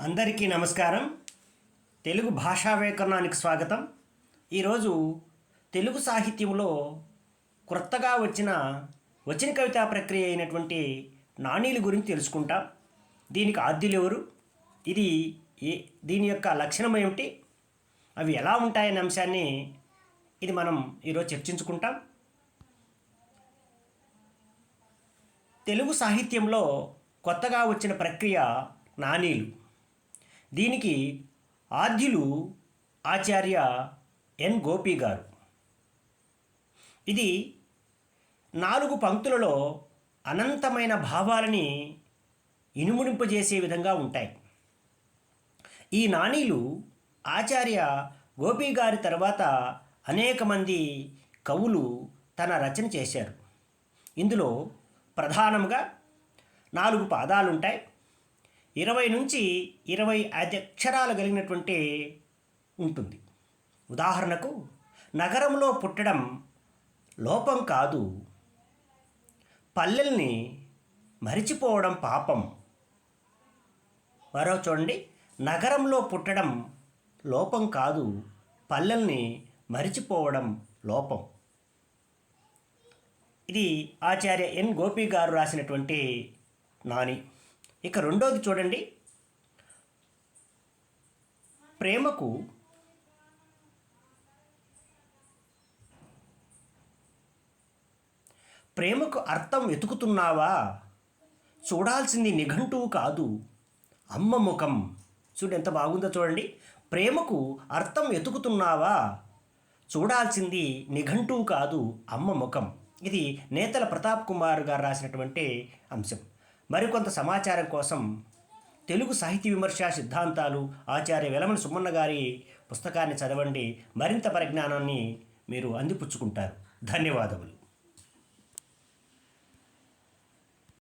అందరికీ నమస్కారం. తెలుగు భాషా వ్యాకరణానికి స్వాగతం. ఈరోజు తెలుగు సాహిత్యంలో కొత్తగా వచ్చిన కవితా ప్రక్రియ అయినటువంటి నాణీల గురించి తెలుసుకుంటాం. దీనికి ఆద్యులు ఎవరు, ఇది దీని యొక్క లక్షణం ఏమిటి, అవి ఎలా ఉంటాయనే అంశాన్ని మనం ఈరోజు చర్చించుకుంటాం. తెలుగు సాహిత్యంలో కొత్తగా వచ్చిన ప్రక్రియ నాణీలు. దీనికి ఆద్యులు ఆచార్య ఎన్ గోపి గారు. ఇది 4 పంక్తులలో అనంతమైన భావాలని ఇనుముడింపజేసే విధంగా ఉంటాయి. ఈ నాణీలు ఆచార్య గోపి గారి తర్వాత అనేక మంది కవులు తన రచన చేశారు. ఇందులో ప్రధానంగా 4 పాదాలు ఉంటాయి. 20 నుంచి 25 అక్షరాలు కలిగినటువంటి ఉంటుంది. ఉదాహరణకు, నగరంలో పుట్టడం లోపం కాదు, పల్లెల్ని మరిచిపోవడం పాపం. మరో చూడండి, నగరంలో పుట్టడం లోపం కాదు, పల్లెల్ని మరిచిపోవడం లోపం. ఇది ఆచార్య ఎన్ గోపి గారు రాసినటువంటి నాని. ఇక రెండోది చూడండి, ప్రేమకు అర్థం వెతుకుతున్నావా, చూడాల్సింది నిఘంటువు కాదు అమ్మ ముఖం. చూడు ఎంత బాగుందో చూడండి. ప్రేమకు అర్థం వెతుకుతున్నావా, చూడాల్సింది నిఘంటువు కాదు అమ్మ ముఖం. ఇది నేతల ప్రతాప్ కుమార్ గారు రాసినటువంటి అంశం. మరికొంత సమాచారం కోసం తెలుగు సాహిత్య విమర్శ సిద్ధాంతాలు ఆచార్య వెలమల సుమన్న గారి పుస్తకాన్ని చదవండి. మరింత పరిజ్ఞానాన్ని మీరు అందిపుచ్చుకుంటారు. ధన్యవాదములు.